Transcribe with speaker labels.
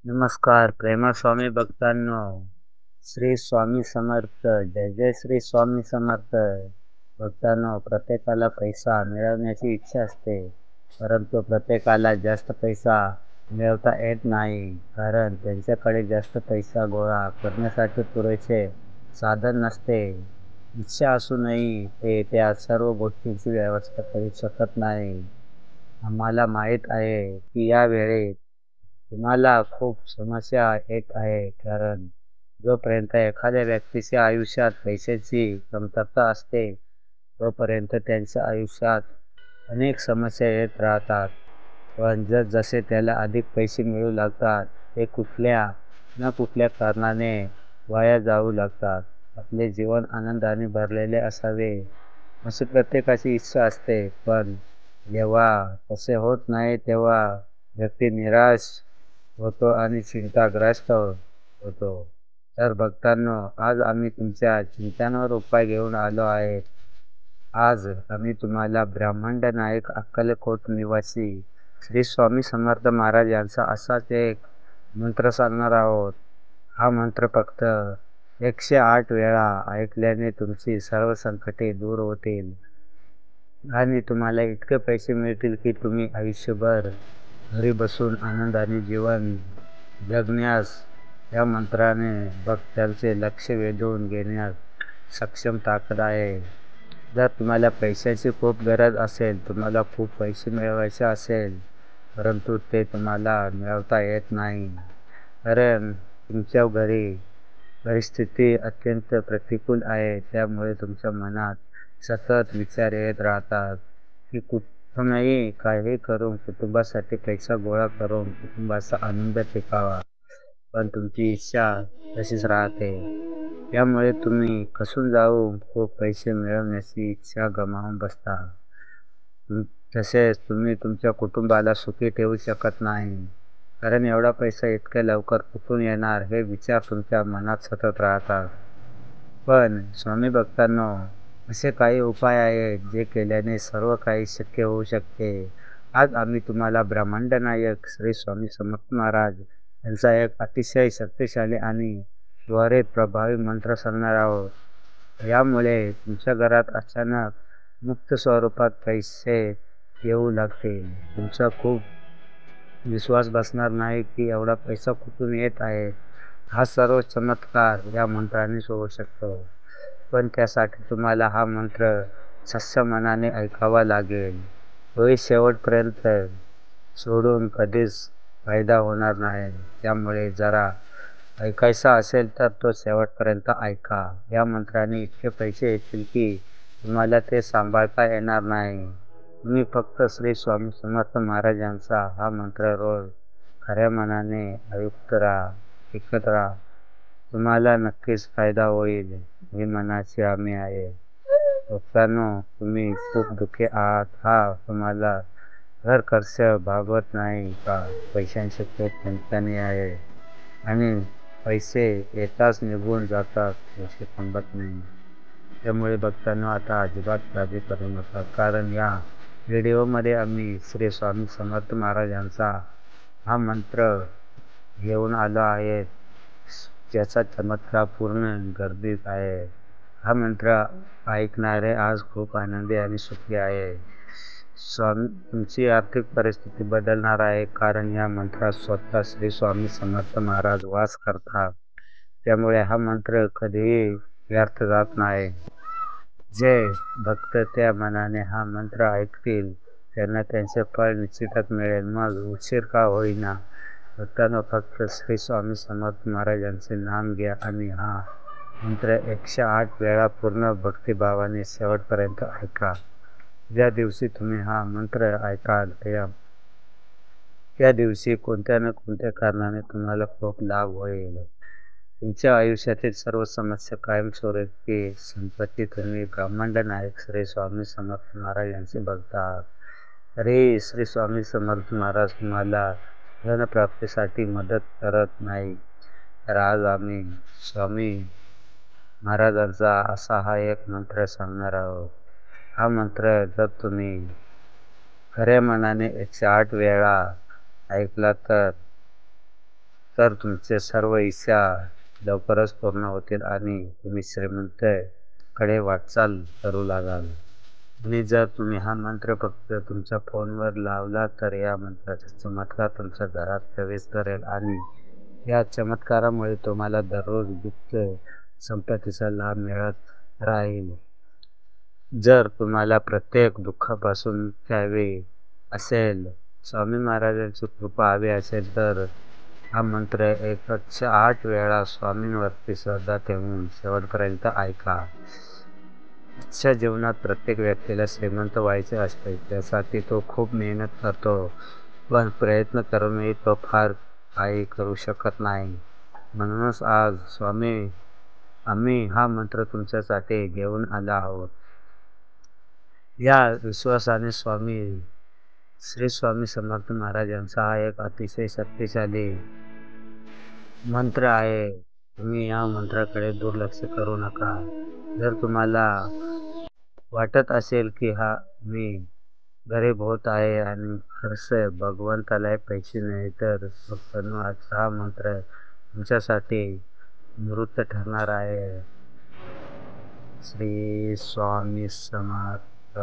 Speaker 1: नमस्कार प्रेमस्वामी भक्तांनो. श्री स्वामी समर्थ. जय जय श्री स्वामी समर्थ. भक्तांनो, प्रत्येकाला पैसा मिळवण्याची इच्छा असते, परंतु प्रत्येकाला जास्त पैसा मिळवता येत नाही, कारण त्यांच्याकडे जास्त पैसा गोळा करण्यासाठी पुरेसे साधन नसते. इच्छा असूनही ते त्या सर्व गोष्टींची व्यवस्था करू शकत नाही. आम्हाला माहीत आहे की या वेळेत तुम्हाला खूप समस्या येत आहे, कारण जोपर्यंत एखाद्या व्यक्तीच्या आयुष्यात पैशाची कमतरता असते, तोपर्यंत त्यांच्या आयुष्यात अनेक समस्या येत राहतात. पण जसे त्याला अधिक पैसे मिळू लागतात, ते कुठल्या ना कुठल्या कारणाने वाया जाऊ लागतात. आपले जीवन आनंदाने भरलेले असावे अशी प्रत्येकाची इच्छा असते, पण जेव्हा तसे होत नाही तेव्हा व्यक्ती निराश होतो आणि चिंताग्रस्त होतो. तर भक्तांनो, आज आम्ही तुमच्या चिंतांवर उपाय घेऊन आलो आहे. आज आम्ही तुम्हाला ब्रह्मांड नायक अक्कलकोट निवासी श्री स्वामी समर्थ महाराज यांचा असाच एक मंत्र सांगणार आहोत. हा मंत्र फक्त 108 वेळा ऐकल्याने तुमची सर्व संकटे दूर होतील आणि तुम्हाला इतके पैसे मिळतील की तुम्ही आयुष्यभर घरी बसून आनंदाने जीवन जगण्यास या मंत्राने भक्तांचे लक्ष वेधून घेण्यास सक्षम ताकद आहे. जर तुम्हाला पैशाची खूप गरज असेल, तुम्हाला खूप पैसे मिळवायचे असेल, परंतु ते तुम्हाला मिळवता येत नाही, कारण तुमच्या घरी परिस्थिती अत्यंत प्रतिकूल आहे, त्यामुळे तुमच्या मनात सतत विचार येत राहतात की कुठूनही काही करून कुटुंबासाठी पैसा गोळा करून कुटुंबाचा आनंद टिकावा, पण तुमची इच्छा तशीच राहते. त्यामुळे तुम्ही खचून जाऊन खूप पैसे मिळवण्याची इच्छा गमावून बसता. तसेच तुम्ही तुमच्या कुटुंबाला सुखी ठेवू शकत नाही, कारण एवढा पैसा इतक्या लवकर कुठून येणार हे विचार तुमच्या मनात सतत राहतात. पण स्वामी भक्तांनो, असे काही उपाय आहेत जे केल्याने सर्व काही शक्य होऊ शकते. आज आम्ही तुम्हाला ब्रह्मांड नायक श्री स्वामी समर्थ महाराज यांचा एक अतिशय शक्तिशाली आणि त्वरित प्रभावी मंत्र सांगणार आहोत. यामुळे तुमच्या घरात अचानक मुक्त स्वरूपात पैसे येऊ लागतील. तुमचा खूप विश्वास बसणार नाही की एवढा पैसा कुठून येत आहे. हा सर्व चमत्कार या मंत्रानेच होऊ शकतो, पण त्यासाठी तुम्हाला हा मंत्र सच्चा मनाने ऐकावा लागेल. तो शेवटपर्यंत सोडून कधीच फायदा होणार नाही. त्यामुळे जरा ऐकायचा असेल तर तो शेवटपर्यंत ऐका. या मंत्राने इतके पैसे येतील की तुम्हाला ते सांभाळता येणार नाही. तुम्ही फक्त श्री स्वामी समर्थ महाराज यांचा हा मंत्र रोज खऱ्या मनाने ऐकत राहा. तुम्हाला नक्कीच फायदा होईल, ही मनाची हमी आहे. भक्तांनो, तुम्ही खूप दुःखी आहात. तुम्हाला घर खर्च भागवत नाही का? पैशांची खूप चिंतानी आहे आणि पैसे येताच निघून जातात, पैसे थांबत नाही. त्यामुळे भक्तांनो, आता अजिबात काळजी करू नका, कारण या व्हिडिओमध्ये आम्ही श्री स्वामी समर्थ महाराज यांचा हा मंत्र घेऊन आलो आहे, ज्याचा चमत्कार पूर्ण गर्दीत आहे. हा मंत्र ऐकणारे आज खूप आनंदी आणि सुखी आहे. तुमची आर्थिक परिस्थिती बदलणार आहे, कारण या मंत्रात स्वतः श्री स्वामी समर्थ महाराज वास करतात. त्यामुळे हा मंत्र कधीही व्यर्थ जात नाही. जे भक्त त्या मनाने हा मंत्र ऐकतील त्यांना त्यांचे फळ निश्चितच मिळेल, मग उशीर का होईना. भक्तांनो, फक्त श्री स्वामी समर्थ महाराज यांचे नाम घ्या आणि हा मंत्र 108 वेळा पूर्ण भक्तिभावाने शेवटपर्यंत ऐका. ज्या दिवशी तुम्ही हा मंत्र ऐकाल त्या दिवशी कोणत्या ना कोणत्या कारणाने तुम्हाला खूप लाभ होईल. तुमच्या आयुष्यातील सर्व समस्या कायमस्वरूपी संपत्ती तुम्ही ब्रह्मांड नायक श्री स्वामी समर्थ महाराज यांचे बघतात. तरी श्री स्वामी समर्थ महाराज तुम्हाला धनप्राप्तीसाठी मदत करत नाही. तर आज आम्ही स्वामी महाराजांचा असा हा एक मंत्र सांगणार आहोत. हा मंत्र जर तुम्ही खऱ्या मनाने 108 वेळा ऐकला तर तर तुमचे सर्व इच्छा लवकरच पूर्ण होतील आणि तुम्ही श्रीमंतीकडे वाटचाल करू लागाल. आणि जर तुम्ही हा मंत्र फक्त तुमच्या फोनवर लावला तर या मंत्राचा चमत्कार तुमच्या घरात प्रवेश करेल आणि या चमत्कारामुळे तुम्हाला दररोज गुप्त संपत्तीचा लाभ मिळत राहील. जर तुम्हाला प्रत्येक दुःखापासून घ्यावे असेल, स्वामी महाराजांची कृपा हवी असेल तर हा मंत्र 108 वेळा स्वामींवरती श्रद्धा ठेवून शेवटपर्यंत ऐका. आजच्या जीवनात प्रत्येक व्यक्तीला श्रीमंत व्हायचे असते. त्यासाठी तो खूप मेहनत करतो, पण प्रयत्न करूनही तो फार काही करू शकत नाही. म्हणूनच आज आम्ही हा मंत्र तुमच्यासाठी घेऊन आलो आहोत. या विश्वासाने श्री स्वामी समर्थ महाराज यांचा हा एक अतिशय शक्तिशाली मंत्र आहे. तुम्ही या मंत्राकडे दुर्लक्ष करू नका. जर तुम्हाला वाटत असेल की मी गरीब होत आहे आणि खर्च भगवंताला पैसे नाही, तर भक्तांनो, आजचा हा मंत्र तुमच्यासाठी अमृत ठरणार आहे. श्री स्वामी समर्थ.